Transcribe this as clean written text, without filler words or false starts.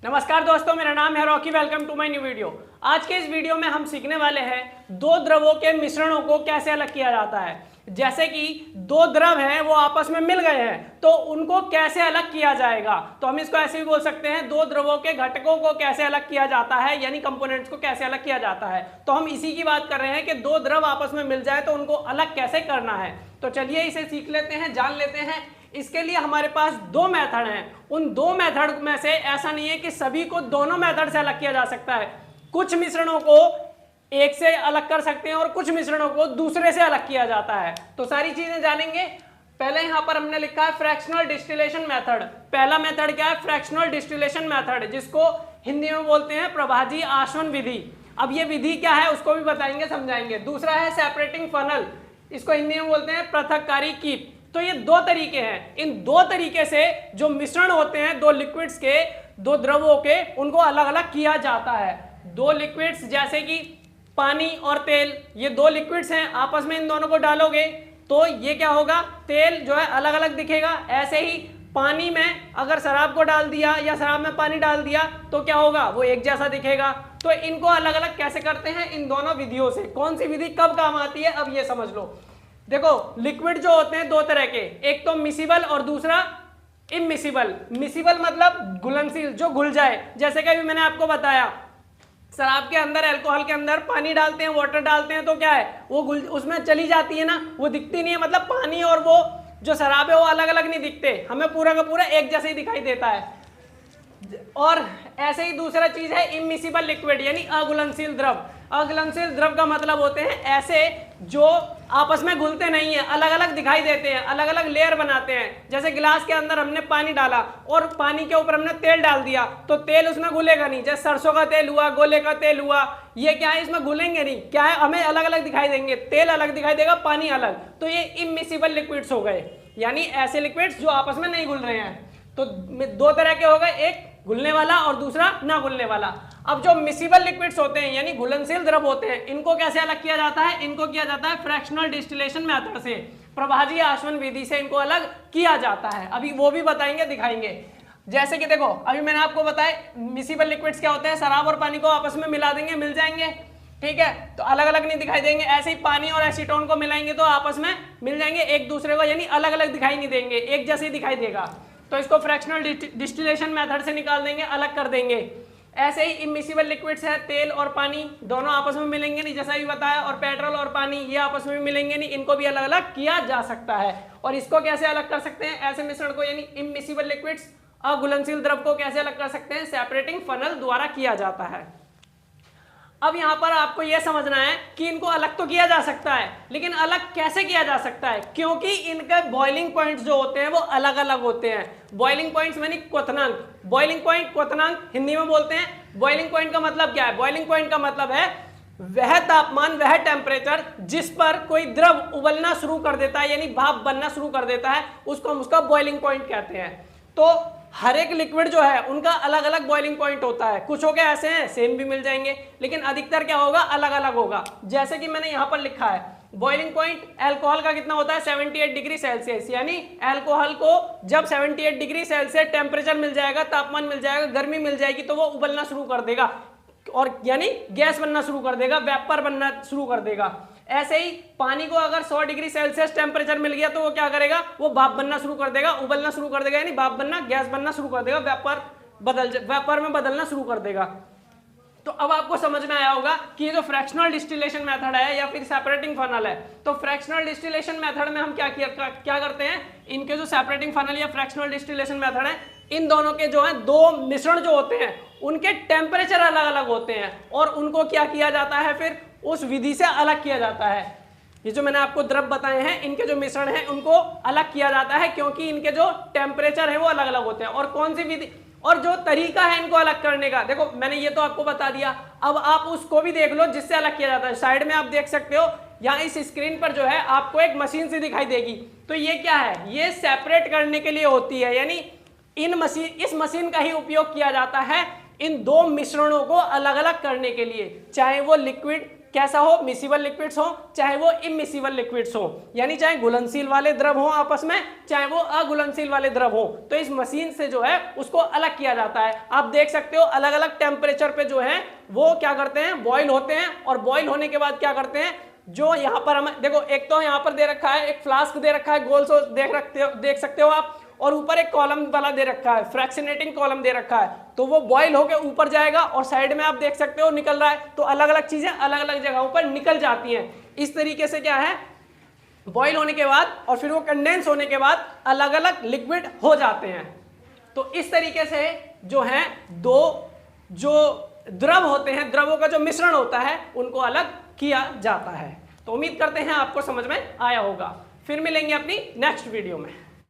नमस्कार दोस्तों, मेरा नाम है Rocky. Welcome to my new video. आज के इस वीडियो में हम सीखने वाले हैं दो द्रवों के मिश्रणों को कैसे अलग किया जाता है। जैसे कि दो द्रव हैं, वो आपस में मिल गए हैं, तो उनको कैसे अलग किया जाएगा। तो हम इसको ऐसे भी बोल सकते हैं, दो द्रवों के घटकों को कैसे अलग किया जाता है, यानी कंपोनेंट्स को कैसे अलग किया जाता है। तो हम इसी की बात कर रहे हैं कि दो द्रव आपस में मिल जाए तो उनको अलग कैसे करना है। तो चलिए इसे सीख लेते हैं, जान लेते हैं। इसके लिए हमारे पास दो मेथड हैं। उन दो मेथड में से ऐसा नहीं है कि सभी को दोनों मेथड से अलग किया जा सकता है। कुछ मिश्रणों को एक से अलग कर सकते हैं और कुछ मिश्रणों को दूसरे से अलग किया जाता है। तो सारी चीजें जानेंगे। पहले यहां पर हमने लिखा है फ्रैक्शनल डिस्टिलेशन मेथड। पहला मेथड क्या है? फ्रैक्शनल डिस्टिलेशन मेथड, जिसको हिंदी में बोलते हैं प्रभाजी आसवन विधि। अब ये विधि क्या है उसको भी बताएंगे, समझाएंगे। दूसरा है सेपरेटिंग फनल, इसको हिंदी में बोलते हैं पृथक्कारी कीप। तो ये दो तरीके हैं। इन दो तरीके से जो मिश्रण होते हैं दो लिक्विड्स के, दो द्रवों के, उनको अलग अलग किया जाता है। दो लिक्विड्स जैसे कि पानी और तेल, ये दो लिक्विड्स हैं, आपस में इन दोनों को डालोगे तो ये क्या होगा? तेल जो है अलग अलग दिखेगा। ऐसे ही पानी में अगर शराब को डाल दिया या शराब में पानी डाल दिया तो क्या होगा? वो एक जैसा दिखेगा। तो इनको अलग अलग कैसे करते हैं? इन दोनों विधियों से। कौन सी विधि कब काम आती है, अब ये समझ लो। देखो, लिक्विड जो होते हैं दो तरह के, एक तो मिसिबल और दूसरा इमिसिबल। मिसिबल मतलब घुलनशील, जो घुल जाए। जैसे कि अभी मैंने आपको बताया, शराब के अंदर, अल्कोहल के अंदर पानी डालते हैं, वाटर डालते हैं, तो क्या है? वो उसमें चली जाती है ना, वो दिखती नहीं है। मतलब पानी और वो जो शराब है वो अलग अलग नहीं दिखते, हमें पूरा का पूरा एक जैसे ही दिखाई देता है। और ऐसे ही दूसरा चीज है इमिसिबल लिक्विड, यानी अघुलनशील द्रव। अघुलनशील द्रव का मतलब होते हैं ऐसे जो आपस में घुलते नहीं है, अलग अलग दिखाई देते हैं, अलग अलग लेयर बनाते हैं। जैसे गिलास के अंदर हमने पानी डाला और पानी के ऊपर हमने तेल डाल दिया, तो तेल उसमें घुलेगा नहीं। जैसे सरसों का तेल हुआ, गोले का तेल हुआ, ये क्या है? इसमें घुलेंगे नहीं। क्या है? हमें अलग अलग दिखाई देंगे, तेल अलग दिखाई देगा, पानी अलग। तो ये इमिसिबल लिक्विड्स हो गए, यानी ऐसे लिक्विड्स जो आपस में नहीं घुल रहे हैं। तो दो तरह के हो गए, एक घुलने वाला और दूसरा ना घुलने वाला। अब जो मिसिबल लिक्विड्स होते हैं, यानी घुलनशील द्रव होते हैं, इनको कैसे अलग किया जाता है? इनको किया जाता है फ्रैक्शनल डिस्टिलेशन मेथड से, प्रभाजी आसवन विधि से इनको अलग किया जाता है। अभी वो भी बताएंगे, दिखाएंगे। जैसे कि देखो, अभी मैंने आपको बताया मिसिबल लिक्विड्स क्या होते हैं। शराब और पानी को आपस में मिला देंगे, मिल जाएंगे, ठीक है, तो अलग अलग नहीं दिखाई देंगे। ऐसे ही पानी और एसीटोन को मिलाएंगे तो आपस में मिल जाएंगे एक दूसरे को, यानी अलग अलग दिखाई नहीं देंगे, एक जैसे ही दिखाई देगा। तो इसको फ्रैक्शनल डिस्टिलेशन मेथड से निकाल देंगे, अलग कर देंगे। ऐसे ही इमिसिबल लिक्विड्स है, तेल और पानी दोनों आपस में मिलेंगे नहीं, जैसा भी बताया, और पेट्रोल और पानी ये आपस में मिलेंगे नहीं, इनको भी अलग अलग किया जा सकता है। और इसको कैसे अलग कर सकते हैं ऐसे मिश्रण को, यानी इमिसिबल लिक्विड्स, अघुलनशील द्रव को कैसे अलग कर सकते हैं? सेपरेटिंग फनल द्वारा किया जाता है। अब यहां पर आपको यह समझना है कि इनको अलग तो किया जा सकता है, लेकिन अलग कैसे किया जा सकता है? क्योंकि इनके बॉइलिंग पॉइंट्स जो होते हैं वो अलग अलग होते हैं। बॉइलिंग पॉइंट्स यानी क्वथनांक। बॉइलिंग पॉइंट, क्वथनांक हिंदी में बोलते हैं। बॉइलिंग पॉइंट का मतलब क्या है? बॉइलिंग पॉइंट का मतलब है वह तापमान, वह टेम्परेचर जिस पर कोई द्रव उबलना शुरू कर देता है, यानी भाप बनना शुरू कर देता है, उसको हम उसका बॉइलिंग पॉइंट कहते हैं। तो हर एक लिक्विड जो है उनका अलग अलग बॉइलिंग पॉइंट होता है। कुछ हो गए ऐसे हैं, सेम भी मिल जाएंगे, लेकिन अधिकतर क्या होगा? अलग अलग होगा। जैसे कि मैंने यहां पर लिखा है, बॉइलिंग पॉइंट अल्कोहल का कितना होता है? 78 डिग्री सेल्सियस। यानी अल्कोहल को जब 78 डिग्री सेल्सियस टेम्परेचर मिल जाएगा, तापमान मिल जाएगा, गर्मी मिल जाएगी, तो वो उबलना शुरू कर देगा, और यानी गैस बनना शुरू कर देगा, वेपर बनना शुरू कर देगा। ऐसे ही पानी को अगर 100 डिग्री सेल्सियस टेम्परेचर मिल गया तो वो क्या करेगा? वो भाप बनना शुरू कर देगा, उबलना शुरू कर देगा, यानी भाप बनना, गैस बनना शुरू कर देगा, वेपर में बदलना शुरू कर देगा। तो अब आपको समझ में आया होगा कि ये जो फ्रैक्शनल डिस्टिलेशन मेथड है या फिर सेपरेटिंग फनल है, तो फ्रैक्शनल डिस्टिलेशन मेथड में हम क्या करते हैं? इनके जो सेपरेटिंग फनल या फ्रैक्शनल डिस्टिलेशन मेथड है, इन दोनों के जो है दो मिश्रण जो होते हैं उनके टेम्परेचर अलग अलग होते हैं, और उनको क्या किया जाता है? फिर उस विधि से अलग किया जाता है। ये जो मैंने आपको द्रव बताए हैं, इनके जो मिश्रण हैं उनको अलग किया जाता है, क्योंकि इनके जो टेम्परेचर है वो अलग अलग होते हैं। और कौन सी विधि और जो तरीका है इनको अलग करने का, देखो मैंने ये तो आपको बता दिया। अब आप उसको भी देख लो जिससे अलग किया जाता है। साइड में आप देख सकते हो, यहाँ इस स्क्रीन पर जो है आपको एक मशीन सी दिखाई देगी। तो ये क्या है? ये सेपरेट करने के लिए होती है, यानी इस मशीन का ही उपयोग किया जाता है इन दो मिश्रणों को अलग अलग करने के लिए, चाहे वो लिक्विड कैसा हो, मिसिबल लिक्विड्स हो चाहे वो इमिसिबल लिक्विड्स हो, यानी चाहे घुलनशील वाले द्रव हो आपस में चाहे वो अघुलनशील वाले द्रव हो, तो इस मशीन से जो है उसको अलग किया जाता है। आप देख सकते हो अलग अलग टेम्परेचर पे जो है वो क्या करते हैं, बॉईल होते हैं, और बॉईल होने के बाद क्या करते हैं, जो यहाँ पर हम देखो एक तो यहाँ पर दे रखा है, एक फ्लास्क दे रखा है गोल सो देख सकते हो आप, और ऊपर एक कॉलम वाला दे रखा है, फ्रैक्शनेटिंग कॉलम दे रखा है, तो वो बॉईल होकर ऊपर जाएगा और साइड में आप देख सकते हो निकल रहा है, तो अलग अलग चीजें अलग अलग जगहों पर निकल जाती हैं। इस तरीके से क्या है, बॉईल होने के बाद और फिर वो कंडेंस होने के बाद अलग अलग लिक्विड हो जाते हैं। तो इस तरीके से जो है दो जो द्रव होते हैं, द्रवों का जो मिश्रण होता है उनको अलग किया जाता है। तो उम्मीद करते हैं आपको समझ में आया होगा। फिर मिलेंगे अपनी नेक्स्ट वीडियो में।